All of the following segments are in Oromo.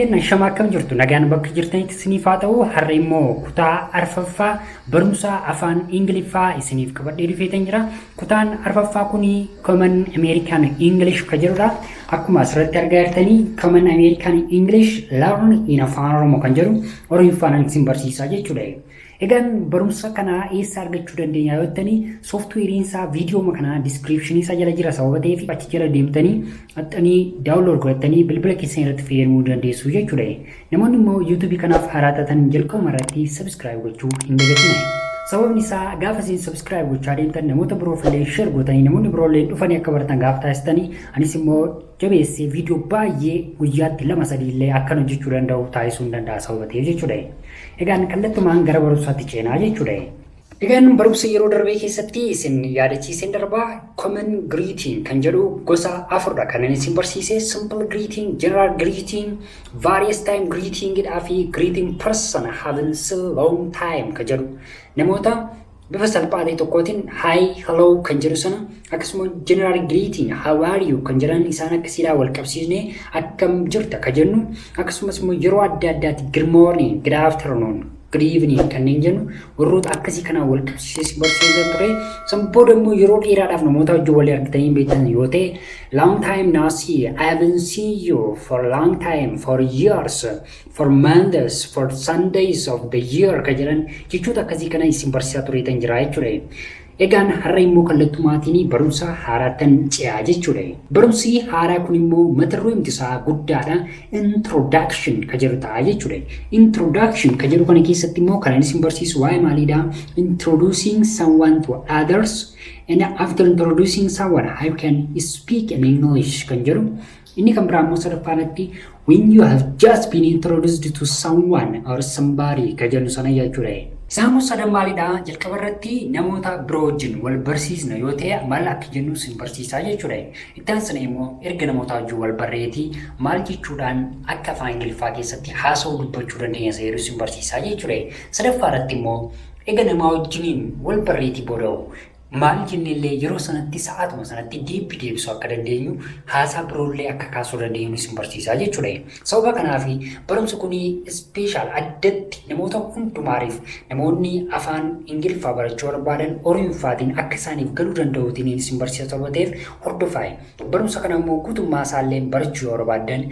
Egan shama akkam jirtu nagaan bakka jirtanitti isiniif haa ta'u har'a immoo kutaa arfaffaa barumsa afaan Ingiliffaa isiniif qabadhee dhufeetan jira. Kutaan arfaffaa kuni Common American English ka jedhudha. Akkuma asirratti argaa jirtanii Common American English Learn Afaan Oromoo kan jedhu Oromiffaan isin barsiisaa jechuudha. Egan barumsa kana eessa argachuu dandeenya yoo jettanii softweeriin isaa viidiyoo kana description isaa jala jira sababa ta'eef achi jala deemtanii axxanii download godhatanii bilbila keessan irratti fayyadamuu dandeessu jechuudha. Namoonni immoo YouTube kanaaf haaraa taatan jalqabuma irratti subscribe gochuu hin dagatinaa. Sababni isaa gaafa isin subscribe gochaa deemtan namoota biroof illee share gootanii namoonni biroo illee dhufanii akka baratan gaafa taasistanii anis immoo jabeessee viidiyoo baay'ee guyyaatti 2-3 illee akkan hojjechuu danda'u taasisuu hin danda'a sababa ta'eef jechuudha. Egaan kallattumaan gara barumsaatti ceenaa jechuudha. Egaan barumsa yeroo darbee keessatti isin yaadachiiseen darbaa common greeting kan jedhu gosa afurra kan isin barsiise simple greeting, general greeting, various time greeting fi greeting person having a long time kan jedhu namoota bifa salphaa ta'e tokkootiin hi hello kan jedhu sana akkasuma general greeting how are you kan jedhan isaan akkasiidhaa wal qabsiisnee akkam jirta kan jennu akkasumas immoo yeroo adda addaatti good morning, good afternoon, good evening kanneen jennu warroota akkasii kanaan wal qabsiisee barsiisaa ture. San booda immoo yeroo dheeraadhaaf namoota wajjin wal argitanii beektan yoo ta'e long time no see, I haven't seen you for a long time, for years, for months, for Sundays of the year kan jedhan jechoota akkasii kana isin barsiisaa tureetan jira jechuudha. Egaan har'a immoo kallattumaatiin barumsa haaraatti ce'aa jechuudha. Barumsi haaraa kun immoo mata dureen isaa guddaadha. Introduction kan jedhu ta'a jechuudha. Introduction kan jedhu kana keessatti immoo kan isin barsiisu waa'ee maaliidha? Introducing someone to others and after introducing someone how can you speak in English kan jedhu. Inni kan biraa immoo sadaffaatti when you have just been introduced to someone or somebody kan jedhu sana jechuudha. Isaan sadan maalidha jalqaba irratti namoota biroo wajjin wal barsiisna yoo ta'e maal akka jennu sin barsiisaa jechuudha. Itti aansanii immoo erga namoota wajjin wal barreetii maal jechuudhaan akka afaan Ingiliffaa keessatti haasa'uu dubbachuu dandeenya seeruu sin barsiisaa jechuudha. Sadaffaa irratti immoo eega namaa wajjiniin wal barreetii booda'u maal jennellee yeroo sanatti sa'aatuma sanatti deebisuu akka dandeenyu haasaa biroollee akka kaasuu dandeenyu isin barsiisaa jechuudha. Sababa kanaaf barumsa kun special addatti namoota hundumaariif namoonni afaan Ingiliffaa barachuu barbaadan Oromiffaatiin akka isaaniif galuu danda'uutiin isin barsiisaa sababa ta'eef hordofaa. Barumsa kana immoo guutummaa isaallee barachuu yoo barbaadan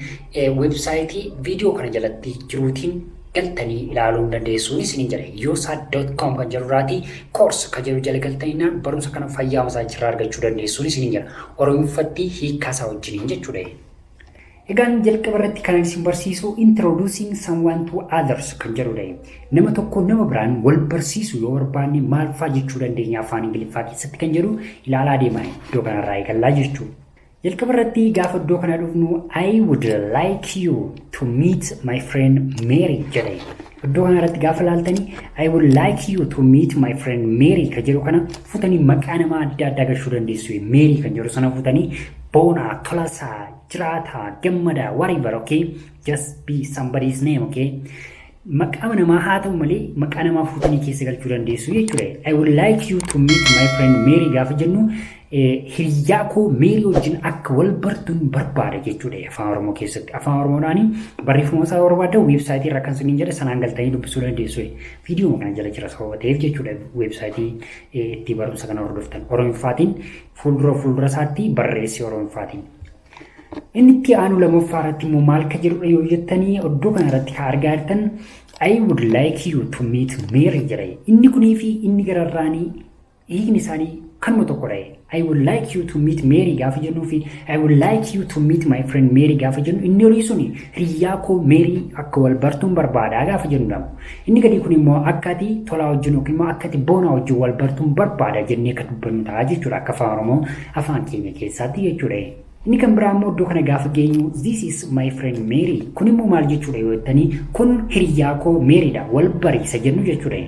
websaayitii viidiyoo kana jalatti jiruutiin galtanii ilaaluu dandeessuun isin jedhe yosa.com kan jedhurraati course kan jedhu jala galtanii barumsa kana fayyaa masaa jirraa argachuu dandeessuun isin jedha Oromiffatti hiikkaasaa wajjiniin jechuudha. Egaan jalqaba irratti kan isin barsiisu introducing someone to others kan jedhudha. Nama tokko nama biraan wal barsiisu yoo barbaanne maal fa'aa jechuu dandeenya afaan Ingiliffaa keessatti kan jedhu ilaalaa deemaa iddoo kanarraa eegallaa jechuudha. Jalqaba irratti gaafa iddoo kana dhufnu I would like you to meet my friend Mary jedhe. Iddoo kana irratti gaafa laaltanii I would like you to meet my friend Mary kan jedhu kana futanii maqaa nama adda addaa gashuu dandeessu. Mary kan jedhu sana futanii Boona, Tolasaa, Jiraataa, Gammadaa, whatever, okay? Just be somebody's name, okay? Maqaa namaa haa ta'u malee maqaa namaa futanii keessa galchuu dandeessu jechuudha. I would like you to meet my friend Mary gaafa jennu hiriyaa koo Mary wajjin akka wal bartuun barbaada jechuudha afaan Oromoo keessatti. Afaan Oromoodhaan barreeffama isaa barbaada weebsaayitii irraa kan siniin jedhe sanaan galtanii dubbisuu dandeessu. Viidiyoo kana jala jira sababa ta'eef jechuudha weebsaayitii itti barumsa kana hordoftan Oromiffaatiin fuuldura isaatti barreessi Oromiffaatiin. Inni itti aanu lammaffaa irratti immoo maal ka jedhudha yoo jettanii iddoo kana irratti ka argaa jirtan I would like you to meet Mary jedha. Inni kunii fi inni gararraanii hiikni isaanii kanuma tokkodha. I would like you to meet Mary gaafa jennuu fi I would like you to meet my friend Mary gaafa jennu inni olii suni hiriyaa koo Mary akka wal bartuun barbaadaa gaafa jennudha. Inni gadii kun immoo akkati tolaa wajjin yookiin immoo akkati boonaa wajjin wal bartuun barbaada jennee kan dubbannu ta'a jechuudha akka afaan Oromoo afaan keenya keessatti jechuudha. Inni kan biraa immoo iddoo kana gaafa geenyu this is my friend Mary kun immoo maal jechuudha yoo jettanii kun hiriyaa koo Maryidha wal bariisa jennu jechuudha.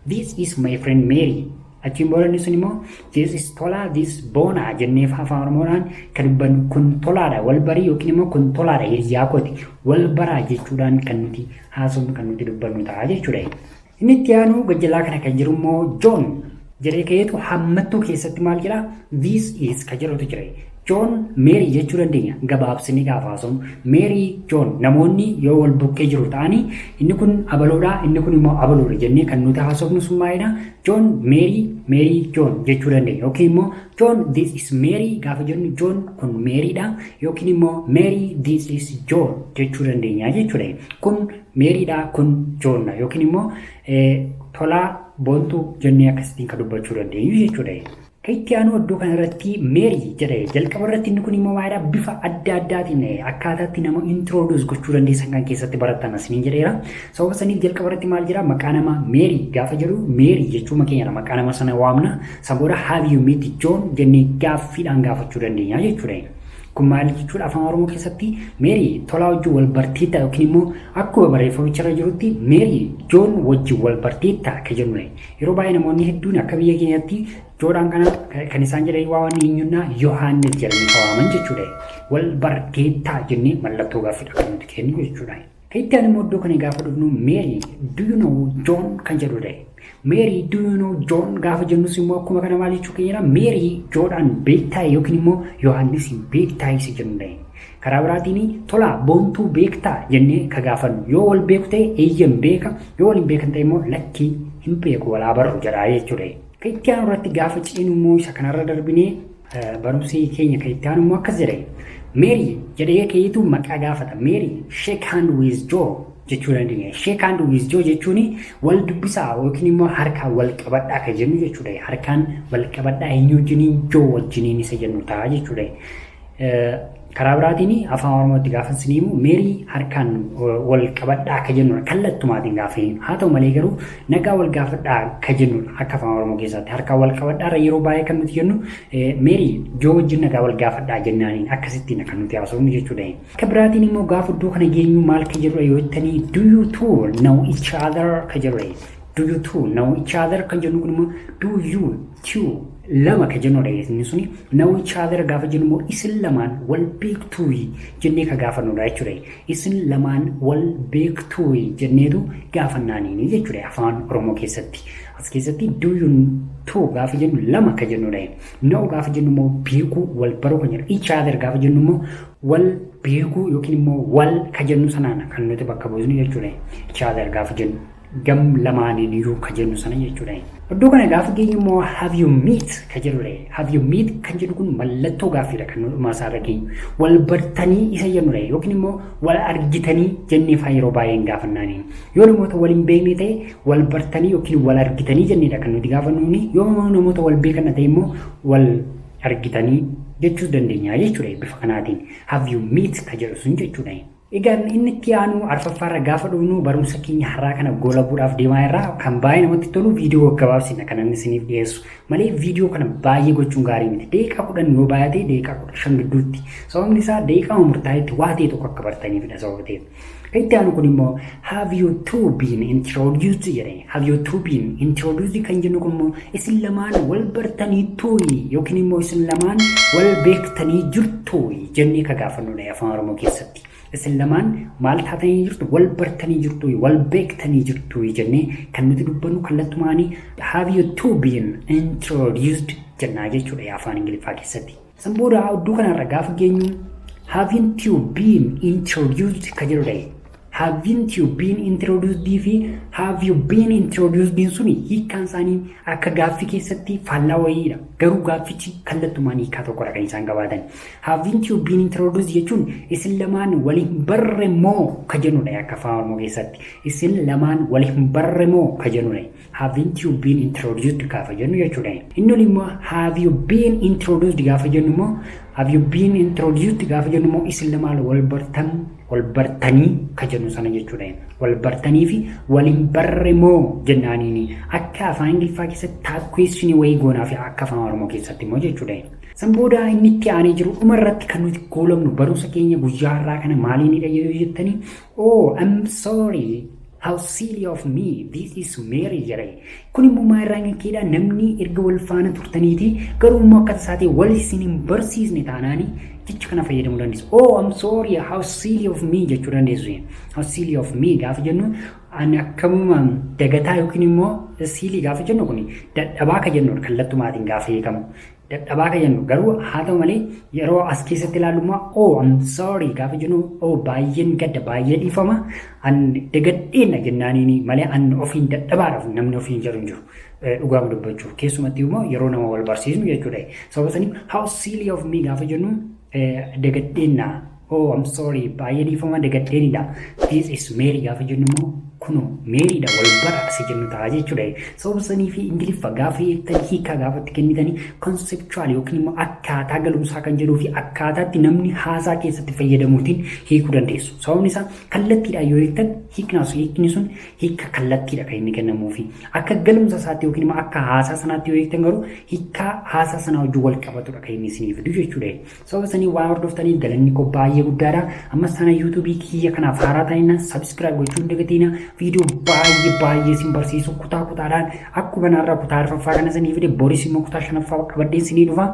This is my friend Mary. Achiin booda inni sun immoo this is tolaa this boonaa jennee afaan Oromoodhaan kan dubbannu kun tolaadha wal barii yookiin immoo kun tolaadha hiriyaa kooti wal baraa jechuudhaan kan nuti haasofnu kan nuti dubbannu ta'a jechuudha. Inni itti aanu gajjalaa kana kan jiru immoo John jedhee ka'eetu hammattuu keessatti maal jedha this is kan jedhutu jira. John Mary jechuu dandeenya gabaabsinee gaafa haasofnu Mary John namoonni yoo wal bukkee jiru ta'anii inni kun abaloodha inni kun immoo abaloodha jennee kan nuti haasofnu sun maalidha John Mary John jechuu dandeenya yookiin immoo John this is Mary gaafa jennu John kun Maryidha yookiin immoo Mary this is John jechuu dandeenya jechuudha kun Maryidha kun John yookiin immoo tolaa boontuu jennee akkasitiin kan dubbachuu dandeenyu jechuudha. Kayyaanu iddoo kanarratti Mary jedhee jalqaba irratti inni kun immoo waa'ee bifa adda addaatiin akkaataatti nama introduce gochuu dandeessan kan keessatti baratan asiniin jedheera. Sababa saniif jalqaba irratti maal jedha maqaa nama Mary gaafa jedhu Mary jechuu makeenyadha maqaa nama sana waamna. Sabooda have you met John jennee gaaffiidhaan gaafachuu dandeenya jechuudha. Kun maal jechuudha afaan Oromoo keessatti Mary tolaa wajjin wal barteetta yookiin immoo akkuma barreeffamicha irra jirutti Mary John wajjin wal barteetta akka jennudha. Yeroo baay'ee namoonni hedduun akka biyya keenyatti Joodhaan kana kan isaan jedhanii waan eenyunnaa Yohaannis jedhanii waaman jechuudha. Wal barteettaa jennee mallattoo gaaffiidha kan nuti kennu jechuudha. Kayyaan immoo iddoo kana gaafa dhufnu Mary do you know John kan jedhudha. Mary do you know John gaafa jennus immoo akkuma kana maal jechuu keenyadha Mary Joodhaan beektaa yookiin immoo Yohaannis beektaa isa jennudha. Karaa biraatiin tola boontuu beektaa jennee ka gaafannu yoo wal beeku ta'e eeyyan beeka yoo wal hin beekan ta'e immoo lakkii hin beeku walaa barru jedhaa jechuudha. Kayyaan irratti gaafa ciinu immoo isa kanarra darbinee barumsi keenya kayyaan immoo akkas jedhe Mary jedhee keeyitu maqaa gaafata Mary shake hand with Joe jechuu dandeenya. Shake hand with Joe jechuun wal dubbisaa yookiin immoo harkaan wal qabadhaa kan jennu jechuudha. Harkaan wal qabadhaa eenyu wajjiniin Joe wajjiniin isa jennu ta'a jechuudha. Karaa biraatiin afaan Oromootti gaafa siniimu Mary harkaan wal qabadhaa akka jennudha kallattumaatiin gaafa haa ta'u malee garuu nagaa wal gaafadhaa akka jennudha akka afaan Oromoo keessatti harkaan wal qabadhaa yeroo baay'ee kan nuti jennu Mary Joe wajjin nagaa wal gaafadhaa jennaaniin akkasittiin kan nuti haasofnu jechuudha. Akka biraatiin immoo gaafa iddoo kana geenyu maal ka jedhudha yoo jettanii do you two know each other ka jedhudha. Do you two know each other kan jennu kun immoo do you two lama ka jennudha inni suni know each other gaafa jennu immoo isin lamaan wal beektuu jennee ka gaafannudha jechuudha. Isin lamaan wal beektuu jenneetu gaafannaanii jechuudha afaan Oromoo keessatti. As keessatti do you two gaafa jennu lama ka jennudha. Know gaafa jennu immoo beekuu wal baruu kan jennu each other gaafa jennu immoo wal beekuu yookiin immoo wal ka jennu sanaan kan nuti bakka buusnu jechuudha. Each other gaafa jennu gam lamaaniin iyyuu ka jennu sana jechuudha. Iddoo kana gaafa geenyu immoo have you met ka jedhudha. Have you met kan jedhu kun mallattoo gaaffiidha kan maasaarra geenyu. Wal bartanii isa jennudha yookiin immoo wal argitanii jennee faa yeroo baay'ee gaafannaanii. Yoo namoota wal hin beekne ta'e wal bartanii yookiin wal argitanii jenneedha kan nuti gaafannuuni. Yoo namoota wal beekan ta'e immoo wal argitanii jechuu dandeenya jechuudha bifa kanaatiin. Have you met ka jedhu sun jechuudha. Egaan inni itti aanu arfaffaarra gaafa dhufnu barumsa keenya har'aa kana goolabuudhaaf deemaa irraa kan baay'ee namatti tolu viidiyoo gaggabaabsina kan inni isiniif dhiyeessu malee viidiyoo kana baay'ee gochuun gaarii miti daqiiqaa 10 yoo baay'ate daqiiqaa 15 gidduutti sababni isaa daqiiqaa murtaa'etti waa ta'e tokko akka bartaniifidha sababa ta'eef. Itti aanu kun immoo have you two been introduced jedhee have you two been introduced kan jennu kun immoo isin lamaan wal bartanii tuuyi yookiin immoo isin lamaan wal beektanii jirtu jennee ka gaafannudha afaan Oromoo keessatti. Isin lamaan maal taatanii jirtu wal bartanii jirtu wal beektanii jirtu jennee kan nuti dubbannu kallattumaanii have you two been introduced jennaa jechuudha afaan Ingiliffaa keessatti. San booda iddoo kanarra gaafa geenyu haven't you been introduced ka jedhudha. Haven't you been introduced fi have you been introduced suni hiikkaan isaanii akka gaaffii keessatti faallaa wayiidha. Garuu gaaffichi kallattumaan hiikaa tokkodha kan isaan qabaatan. Haven't you been introduced jechuun isin lamaan waliin barre moo ka jennudha akka afaan Oromoo keessatti. Isin lamaan waliin barre moo ka jennudha. Haven't you been introduced gaafa jennu jechuudha. Inni immoo have you been introduced gaafa jennu immoo have you been introduced gaafa jennu immoo isin lamaan wal bartanii ka jennu sana jechuudha. Wal bartanii fi waliin barre moo jennaaniini akka afaan Ingiliffaa keessatti taab question wayii goonaa fi akka afaan Oromoo keessatti immoo jechuudha. San booda inni itti aanee jiru dhumarratti kan nuti goolabnu barumsa keenya guyyaa har'aa kana maaliinidha jettanii oh I'm sorry how silly of me this is Mary jedhee kun immoo maayirraan keedha namni erga wal faana turtaniiti garuu immoo akka tasaatee wal isin hin barsiisne taanaanii jecha kana fayyadamuu dandeessu. Oh I'm sorry how silly of me jechuu dandeessu. How silly of me gaafa jennu ani akkamuma dagataa yookiin immoo silly gaafa jennu kun dadhabaa ka jennu kallattumaatiin gaafa eekamu dadhabaa kan jennu garuu haa ta'u malee yeroo as keessatti ilaalummaa I'm sorry gaafa jennu baay'een gadda baay'ee dhiifama an dagadheena jennaaniin malee an ofiin dadhabaadhaaf namni ofiin jedhu hin jiru. Dhugaama dubbachuuf keessumatti immoo yeroo nama wal barsiisnu jechuudha. Sababa saniif how silly of me gaafa jennu dagadheena I'm sorry baay'ee dhiifama dagadheenidha. This is Mary gaafa jennu immoo kuno Maryidha wal baraase jennu ta'a jechuudha. Sababa sanii fi Ingiliffa gaafa eegtan hiikaa gaafatti kennitanii conceptual yookiin immoo akkaataa galumsaa kan jedhuu fi akkaataatti namni haasaa keessatti fayyadamuutiin hiikuu dandeessu. Sababni isaa kallattiidhaan yoo eegtan hiikni sun hiika kallattiidha kan inni kennamuufi. Akka galumsa isaatti yookiin immoo akka haasaa sanaatti yoo eegtan garuu hiikaa haasaa sanaa wajjin wal qabatudha kan inni isiniif fidu jechuudha. Sababa sanii waan hordoftaniif galanni koo baay'ee guddaadha. Ammas sana YouTube kiyya kanaaf haaraa ta'inna subscribe gochuun dagatina. Video baay'ee isin barsiisu kutaa kutaadhaan akkuma narraa kutaa arfaffaa kana isinii fide boris immoo kutaa shanaffaa qabadhee isinii dhufa.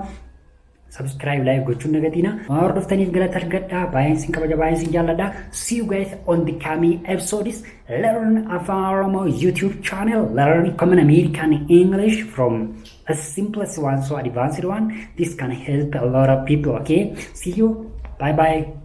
Subscribe like gochuun dagatina. Waan hordoftaniif galata argadhaa. Baay'een isin kabaja baay'een isin jaalladha. See you guys on the coming episodes. Learn Afaan Oromoo YouTube channel. Learn common American English from a simplest one so advanced one. This can help a lot of people. Okay. See you. Bye bye.